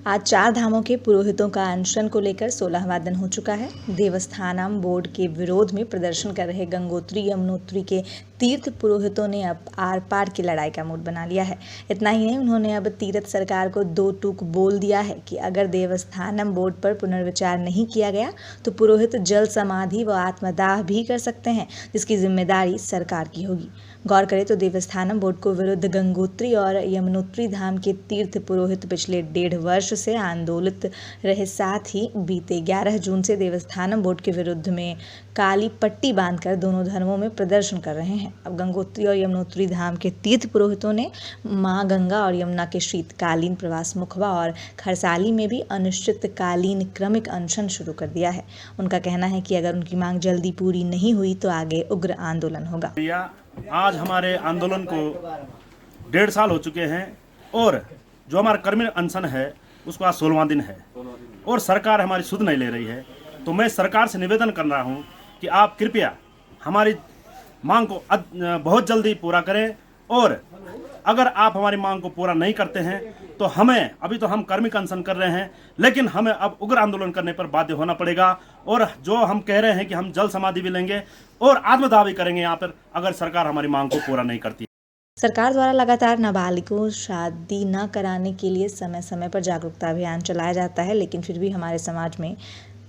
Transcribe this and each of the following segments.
आज चार धामों के पुरोहितों का अनशन को लेकर 16वां दिन हो चुका है। देवस्थानम बोर्ड के विरोध में प्रदर्शन कर रहे गंगोत्री यमुनोत्री के तीर्थ पुरोहितों ने अब आर पार की लड़ाई का मूड बना लिया है। इतना ही नहीं, उन्होंने अब तीर्थ सरकार को दो टूक बोल दिया है कि अगर देवस्थानम बोर्ड पर पुनर्विचार नहीं किया गया तो पुरोहित जल समाधि व आत्मदाह भी कर सकते हैं, जिसकी जिम्मेदारी सरकार की होगी। गौर करें तो देवस्थानम बोर्ड को विरुद्ध गंगोत्री और यमुनोत्री धाम के तीर्थ पुरोहित पिछले 1.5 वर्ष से आंदोलित रहे। साथ ही बीते 11 जून से देवस्थानम बोर्ड के विरुद्ध में काली पट्टी बांधकर दोनों धर्मों में प्रदर्शन कर रहे हैं। अब गंगोत्री और यमुनोत्री धाम के तीर्थ पुरोहितों ने मां गंगा और यमुना के शीतकालीन प्रवास मुखबा और खरसाली में भी अनिश्चितकालीन क्रमिक अनशन शुरू कर दिया है। उनका कहना है कि अगर उनकी मांग जल्दी पूरी नहीं हुई तो आगे उग्र आंदोलन होगा। आज हमारे आंदोलन को 1.5 साल हो चुके हैं और जो हमारा कर्मठ अनशन है उसको आज 16वां दिन है और सरकार हमारी सुध नहीं ले रही है। तो मैं सरकार से निवेदन कर रहा हूं कि आप कृपया हमारी मांग को बहुत जल्दी पूरा करें और अगर आप हमारी मांग को पूरा नहीं करते हैं तो हमें, अभी तो हम कर्मिक अनशन कर रहे हैं, लेकिन हमें अब उग्र आंदोलन करने पर बाध्य होना पड़ेगा। और जो हम कह रहे हैं कि हम जल समाधि भी लेंगे और आत्मदाह भी करेंगे यहाँ पर, अगर सरकार हमारी मांग को पूरा नहीं करती। सरकार द्वारा लगातार नाबालिगों शादी न कराने के लिए समय समय पर जागरूकता अभियान चलाया जाता है, लेकिन फिर भी हमारे समाज में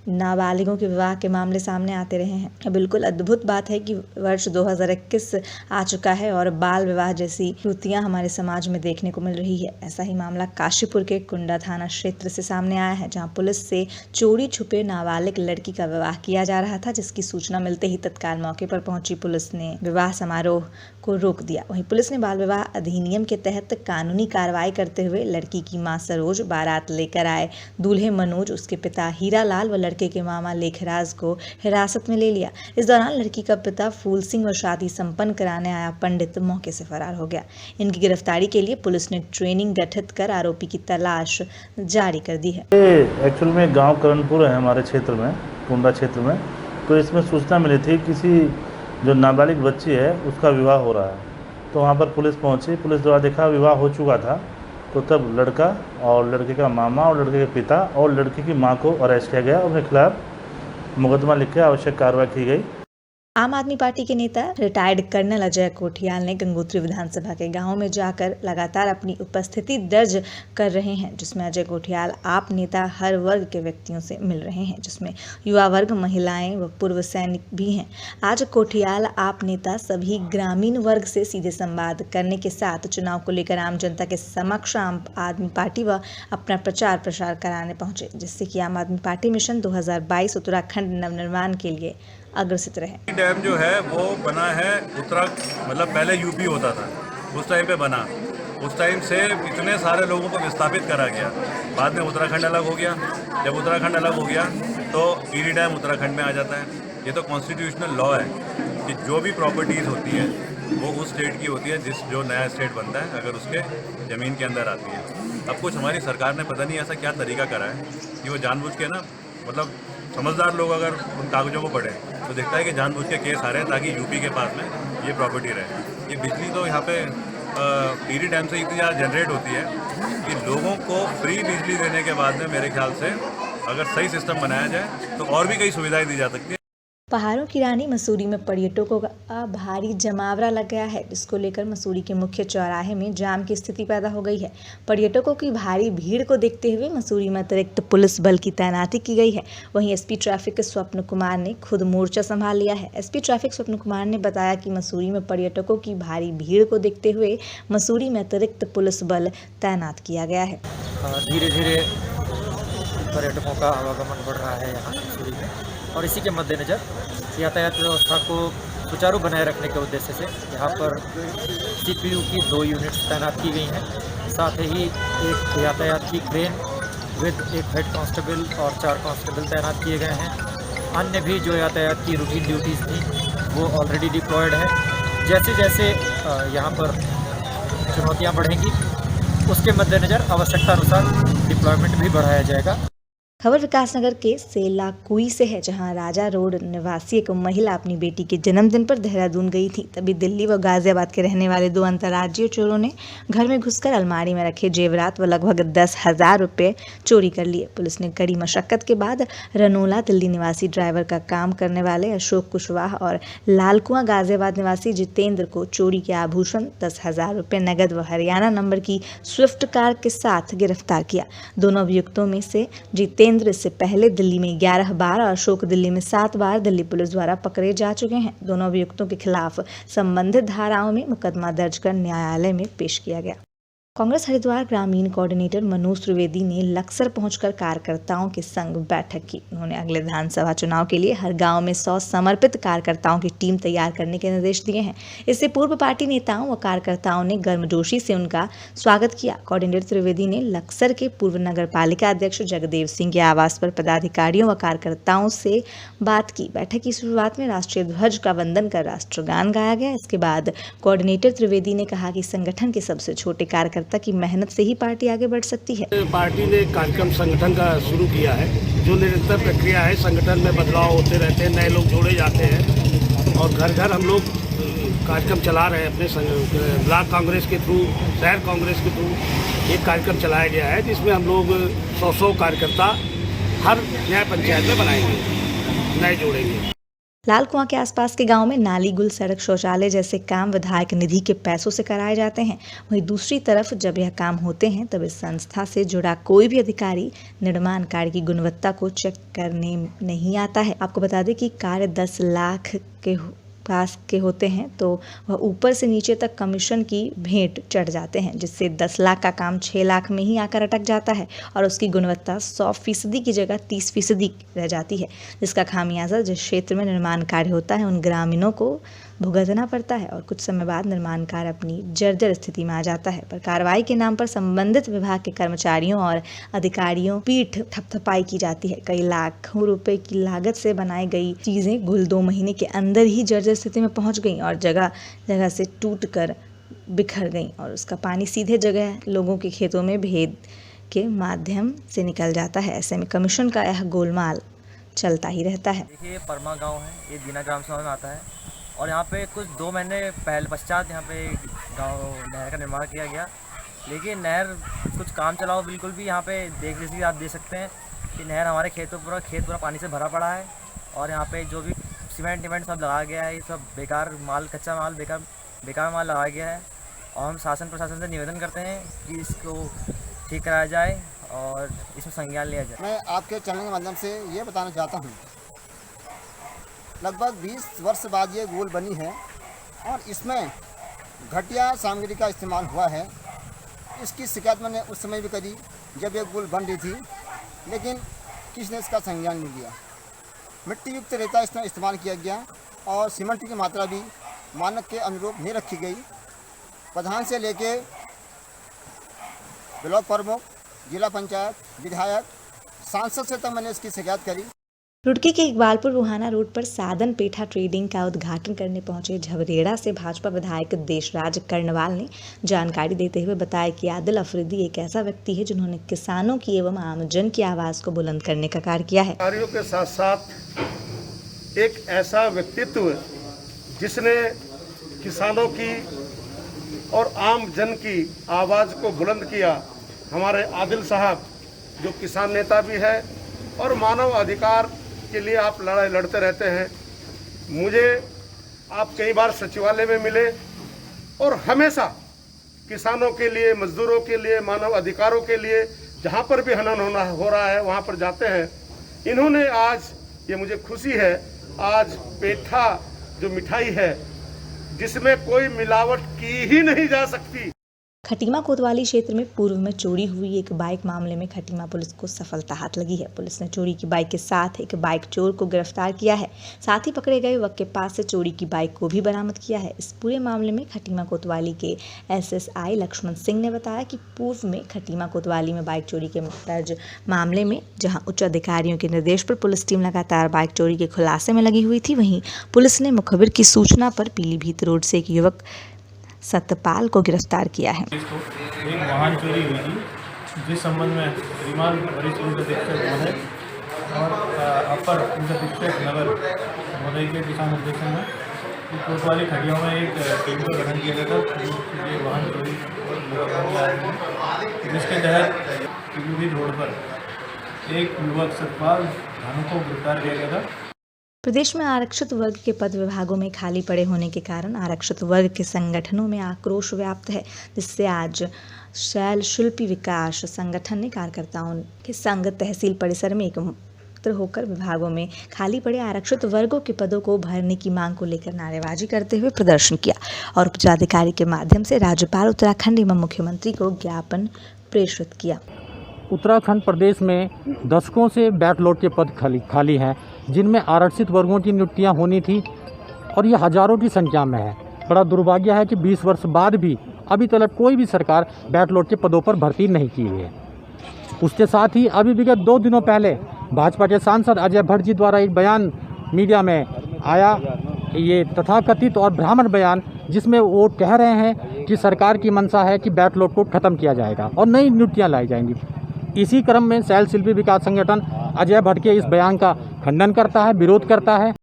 नाबालिगों के विवाह के मामले सामने आते रहे हैं। बिल्कुल अद्भुत बात है कि वर्ष 2021 आ चुका है और बाल विवाह जैसी कृतियां हमारे समाज में देखने को मिल रही है। ऐसा ही मामला काशीपुर के कुंडा थाना क्षेत्र से सामने आया है, जहां पुलिस से चोरी छुपे नाबालिग लड़की का विवाह किया जा रहा था, जिसकी सूचना मिलते ही तत्काल मौके पर पहुंची पुलिस ने विवाह समारोह को रोक दिया। वहीं पुलिस ने बाल विवाह अधिनियम के तहत कानूनी कार्रवाई करते हुए लड़की की मां सरोज, बारात लेकर आए दूल्हे मनोज, उसके पिता हीरालाल व लड़के के मामा लेखराज को हिरासत में ले लिया। इस दौरान लड़की का पिता फूल सिंह व शादी संपन्न कराने आया पंडित मौके से फरार हो गया। इनकी गिरफ्तारी के लिए पुलिस ने ट्रेनिंग गठित कर आरोपी की तलाश जारी कर दी है। एक्चुअल में गांव करणपुर है हमारे क्षेत्र में, कुंडा क्षेत्र में। तो इसमें सूचना मिली थी किसी जो नाबालिग बच्ची है उसका विवाह हो रहा है, तो वहाँ पर पुलिस पहुँची। पुलिस द्वारा देखा विवाह हो चुका था, तो तब लड़का और लड़के का मामा और लड़के के पिता और लड़की की मां को अरेस्ट किया गया। उनके खिलाफ मुकदमा लिख के आवश्यक कार्रवाई की गई। आम आदमी पार्टी के नेता रिटायर्ड कर्नल अजय कोठियाल ने गंगोत्री विधानसभा के गांवों में जाकर लगातार अपनी उपस्थिति दर्ज कर रहे हैं, जिसमें अजय कोठियाल आप नेता हर वर्ग के व्यक्तियों से मिल रहे हैं, जिसमें युवा वर्ग, महिलाएं व पूर्व सैनिक भी हैं। आज कोठियाल आप नेता सभी ग्रामीण वर्ग से सीधे संवाद करने के साथ चुनाव को लेकर आम जनता के समक्ष आम आदमी पार्टी व अपना प्रचार प्रसार कराने पहुंचे, जिससे कि आम आदमी पार्टी मिशन 2022 उत्तराखंड नवनिर्माण के लिए अग्रसित रहे। डैम जो है वो बना है उत्तराखंड, मतलब पहले यूपी होता था, उस टाइम पे बना। उस टाइम से इतने सारे लोगों को विस्थापित करा गया। बाद में उत्तराखंड अलग हो गया। जब उत्तराखंड अलग हो गया तो ईडी डैम उत्तराखंड में आ जाता है। ये तो कॉन्स्टिट्यूशनल लॉ है कि जो भी प्रॉपर्टीज़ होती हैं वो उस स्टेट की होती है, जो नया स्टेट बनता है अगर उसके ज़मीन के अंदर आती है। अब कुछ हमारी सरकार ने पता नहीं ऐसा क्या तरीका करा है कि वो जानबूझ के ना, मतलब समझदार लोग अगर उन कागजों को पढ़े तो देखता है कि जानबूझ के केस आ रहे हैं ताकि यूपी के पास में ये प्रॉपर्टी रहे। ये बिजली तो यहाँ पे ईडी डैम से इतनी ज़्यादा जनरेट होती है कि लोगों को फ्री बिजली देने के बाद में मेरे ख्याल से अगर सही सिस्टम बनाया जाए तो और भी कई सुविधाएं दी जा सकती है। पहाड़ों की रानी मसूरी में पर्यटकों का भारी जमावड़ा लग गया है, जिसको लेकर मसूरी के मुख्य चौराहे में जाम की स्थिति पैदा हो गई है। पर्यटकों की भारी भीड़ को देखते हुए मसूरी में अतिरिक्त पुलिस बल की तैनाती की गई है। वहीं एसपी ट्रैफिक स्वप्न कुमार ने खुद मोर्चा संभाल लिया है। एसपी ट्रैफिक स्वप्न कुमार ने बताया कि मसूरी में पर्यटकों की भारी भीड़ को देखते हुए मसूरी में अतिरिक्त पुलिस बल तैनात किया गया है। धीरे धीरे पर्यटकों का आवागमन बढ़ रहा है यहाँ मसूरी में, और इसी के मद्देनज़र यातायात व्यवस्था को सुचारू बनाए रखने के उद्देश्य से यहाँ पर सीपीयू की 2 यूनिट्स तैनात की गई हैं। साथ ही एक यातायात की क्रेन विद एक हेड कांस्टेबल और 4 कांस्टेबल तैनात किए गए हैं। अन्य भी जो यातायात की रूटीन ड्यूटीज़ थी वो ऑलरेडी डिप्लॉयड है। जैसे जैसे यहाँ पर चुनौतियाँ बढ़ेंगी उसके मद्देनज़र आवश्यकता अनुसार डिप्लॉयमेंट भी बढ़ाया जाएगा। खबर विकासनगर के सेलाकुई से है, जहां राजा रोड निवासी एक महिला अपनी बेटी के जन्मदिन पर देहरादून गई थी। तभी दिल्ली व गाजियाबाद के रहने वाले 2 अंतर्राज्यीय चोरों ने घर में घुसकर अलमारी में रखे जेवरात व लगभग 10,000 रुपये चोरी कर लिए। पुलिस ने कड़ी मशक्कत के बाद रनोला दिल्ली निवासी ड्राइवर का काम करने वाले अशोक कुशवाहा और लालकुआं गाजियाबाद निवासी जितेंद्र को चोरी के आभूषण, 10,000 रुपये नगद व हरियाणा नंबर की स्विफ्ट कार के साथ गिरफ्तार किया। दोनों अभियुक्तों में से जितेंद्र इससे पहले दिल्ली में 11 बार और अशोक दिल्ली में 7 बार दिल्ली पुलिस द्वारा पकड़े जा चुके हैं। दोनों अभियुक्तों के खिलाफ संबंधित धाराओं में मुकदमा दर्ज कर न्यायालय में पेश किया गया। कांग्रेस हरिद्वार ग्रामीण कोऑर्डिनेटर मनोज त्रिवेदी ने लक्सर पहुंचकर कार्यकर्ताओं के संग बैठक की। उन्होंने अगले विधानसभा चुनाव के लिए हर गांव में 100 समर्पित कार्यकर्ताओं की टीम तैयार करने के निर्देश दिए हैं। इससे पूर्व पार्टी नेताओं व कार्यकर्ताओं ने गर्मजोशी से उनका स्वागत किया। कोऑर्डिनेटर त्रिवेदी ने लक्सर के पूर्व नगर पालिका अध्यक्ष जगदेव सिंह के आवास पर पदाधिकारियों व कार्यकर्ताओं से बात की। बैठक की शुरुआत में राष्ट्रीय ध्वज का वंदन कर राष्ट्रगान गाया गया। इसके बाद कोऑर्डिनेटर त्रिवेदी ने कहा कि संगठन के सबसे छोटे कार्यकर्ता की मेहनत से ही पार्टी आगे बढ़ सकती है। पार्टी ने कार्यक्रम संगठन का शुरू किया है, जो निरंतर प्रक्रिया है। संगठन में बदलाव होते रहते हैं, नए लोग जोड़े जाते हैं और घर घर हम लोग कार्यक्रम चला रहे हैं। अपने ब्लॉक कांग्रेस के थ्रू, शहर कांग्रेस के थ्रू एक कार्यक्रम चलाया गया है, जिसमें हम लोग 100 कार्यकर्ता हर न्याय पंचायत में बनाएंगे, नए जोड़ेंगे। लालकुआं के आसपास के गांव में नाली, गुल, सड़क, शौचालय जैसे काम विधायक निधि के पैसों से कराए जाते हैं। वहीं दूसरी तरफ जब यह काम होते हैं तब इस संस्था से जुड़ा कोई भी अधिकारी निर्माण कार्य की गुणवत्ता को चेक करने नहीं आता है। आपको बता दें कि कार्य 10 लाख के पास के होते हैं तो वह ऊपर से नीचे तक कमीशन की भेंट चढ़ जाते हैं, जिससे 10 लाख का काम 6 लाख में ही आकर अटक जाता है और उसकी गुणवत्ता 100% की जगह 30% रह जाती है, जिसका खामियाजा जिस क्षेत्र में निर्माण कार्य होता है उन ग्रामीणों को भुगतना पड़ता है और कुछ समय बाद निर्माण कार्य अपनी जर्जर स्थिति में आ जाता है। पर कार्रवाई के नाम पर संबंधित विभाग के कर्मचारियों और अधिकारियों पीठ थपथपाई की जाती है। कई लाखों रुपए की लागत से बनाई गई चीजें कुल 2 महीने के अंदर ही जर्जर स्थिति में पहुंच गई और जगह जगह से टूट कर बिखर गई और उसका पानी सीधे जगह लोगों के खेतों में भेद के माध्यम से निकल जाता है। ऐसे में कमीशन का यह गोलमाल चलता ही रहता है। देखिए, परमा गांव है, ये दीना ग्राम सभा में आता है और यहाँ पे कुछ 2 महीने पहले पश्चात यहाँ पे गांव नहर का निर्माण किया गया। लेकिन नहर कुछ काम चलाओ बिल्कुल भी यहाँ पे देख लीजिए, आप देख सकते हैं कि नहर हमारे खेत पूरा पानी से भरा पड़ा है और यहाँ पे जो भी सीमेंट सब लगाया गया है, ये सब बेकार माल, कच्चा माल, बेकार माल लगाया गया है और हम शासन प्रशासन से निवेदन करते हैं कि इसको ठीक कराया जाए और इसमें संज्ञान लिया जाए। मैं आपके चैनल के माध्यम से ये बताना चाहता हूँ, लगभग 20 वर्ष बाद ये गोल बनी है और इसमें घटिया सामग्री का इस्तेमाल हुआ है। इसकी शिकायत मैंने उस समय भी करी जब ये गोल बन रही थी, लेकिन किसी ने इसका संज्ञान नहीं लिया। मिट्टी युक्त रेता इसमें इस्तेमाल किया गया और सीमेंट की मात्रा भी मानक के अनुरूप नहीं रखी गई। प्रधान से लेके ब्लॉक प्रमुख, जिला पंचायत, विधायक, सांसद से तक मैंने इसकी शिकायत करी। रुड़की के इकबालपुर रुहाना रोड पर साधन पेठा ट्रेडिंग का उद्घाटन करने पहुंचे झबरेड़ा से भाजपा विधायक देशराज कर्णवाल ने जानकारी देते हुए बताया कि आदिल अफरीदी एक ऐसा व्यक्ति है जिन्होंने किसानों की एवं आमजन की आवाज को बुलंद करने का कार्य किया है। कार्यों के साथ साथ एक ऐसा व्यक्तित्व जिसने किसानों की और आम जन की आवाज़ को बुलंद किया, हमारे आदिल साहब जो किसान नेता भी है और मानव अधिकार के लिए आप लड़ाई लड़ते रहते हैं। मुझे आप कई बार सचिवालय में मिले और हमेशा किसानों के लिए, मजदूरों के लिए, मानव अधिकारों के लिए जहाँ पर भी हनन हो रहा है वहाँ पर जाते हैं। इन्होंने आज, ये मुझे खुशी है, आज पेठा जो मिठाई है जिसमें कोई मिलावट की ही नहीं जा सकती। खटीमा कोतवाली क्षेत्र में पूर्व में चोरी हुई एक बाइक मामले में खटीमा पुलिस को सफलता हाथ लगी है। पुलिस ने चोरी की बाइक के साथ एक बाइक चोर को गिरफ्तार किया है। साथ ही पकड़े गए युवक के पास से चोरी की बाइक को भी बरामद किया है। इस पूरे मामले में खटीमा कोतवाली के एसएसआई लक्ष्मण सिंह ने बताया कि पूर्व में खटीमा कोतवाली में बाइक चोरी के दर्ज मामले में जहां उच्च अधिकारियों के निर्देश पर पुलिस टीम लगातार बाइक चोरी के खुलासे में लगी हुई थी, वहीं पुलिस ने मुखबिर की सूचना पर पीलीभीत रोड से एक युवक सतपाल को गिरफ्तार किया है। एक वाहन चोरी हुई थी जिस संबंध में श्रीमान वरिष्ठ पुलिस अधीक्षक महोदय और अपर पुलिस अधीक्षक नगर महोदय के दिशा निर्देशन में कोतवाली खड़ियों में एक टीम का गठन किया गया था ये वाहन चोरी जिसके तहत पीलीभीत रोड पर एक युवक सतपाल धानु को गिरफ्तार किया गया था। प्रदेश में आरक्षित वर्ग के पद विभागों में खाली पड़े होने के कारण आरक्षित वर्ग के संगठनों में आक्रोश व्याप्त है, जिससे आज शैल शिल्पी विकास संगठन ने कार्यकर्ताओं के संग तहसील परिसर में एकत्र होकर विभागों में खाली पड़े आरक्षित वर्गों के पदों को भरने की मांग को लेकर नारेबाजी करते हुए प्रदर्शन किया और जिलाधिकारी के माध्यम से राज्यपाल उत्तराखंड एवं मुख्यमंत्री को ज्ञापन प्रेषित किया। उत्तराखंड प्रदेश में दशकों से बैकलॉग के पद खाली हैं, जिनमें आरक्षित वर्गों की नियुक्तियां होनी थी और ये हजारों की संख्या में है। बड़ा दुर्भाग्य है कि 20 वर्ष बाद भी अभी तक कोई भी सरकार बैकलॉग के पदों पर भर्ती नहीं की है। उसके साथ ही अभी विगत 2 दिनों पहले भाजपा के सांसद अजय भट्ट जी द्वारा एक बयान मीडिया में आया, ये तथाकथित और भ्रामक बयान, जिसमें वो कह रहे हैं कि सरकार की मंशा है कि बैकलॉग को खत्म किया जाएगा और नई नियुक्तियाँ लाई जाएंगी। इसी क्रम में शैल शिल्पी विकास संगठन अजय भट्ट के इस बयान का खंडन करता है, विरोध करता है।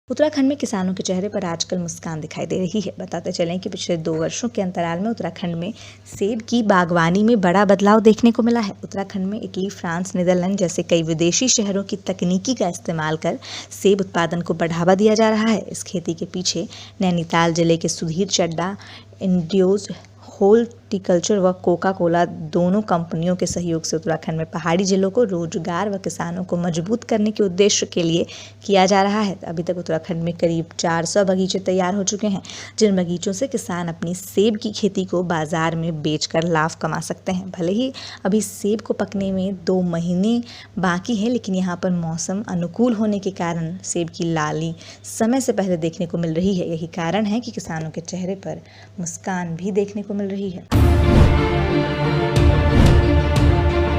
उत्तराखंड में किसानों के चेहरे पर आजकल मुस्कान दिखाई दे रही है। बताते चलें कि पिछले 2 वर्षों के अंतराल में उत्तराखंड में सेब की बागवानी में बड़ा बदलाव देखने को मिला है। उत्तराखंड में इटली, फ्रांस, नीदरलैंड जैसे कई विदेशी शहरों की तकनीकी का इस्तेमाल कर सेब उत्पादन को बढ़ावा दिया जा रहा है। इस खेती के पीछे नैनीताल जिले के सुधीर चड्डा, इंडियोज हॉर्टिकल्चर व कोका कोला दोनों कंपनियों के सहयोग से उत्तराखंड में पहाड़ी जिलों को रोजगार व किसानों को मजबूत करने के उद्देश्य के लिए किया जा रहा है। अभी तक उत्तराखंड में करीब 400 बगीचे तैयार हो चुके हैं, जिन बगीचों से किसान अपनी सेब की खेती को बाजार में बेचकर लाभ कमा सकते हैं। भले ही अभी सेब को पकने में 2 महीने बाकी है, लेकिन यहाँ पर मौसम अनुकूल होने के कारण सेब की लाली समय से पहले देखने को मिल रही है। यही कारण है कि किसानों के चेहरे पर मुस्कान भी देखने को मिल रही है।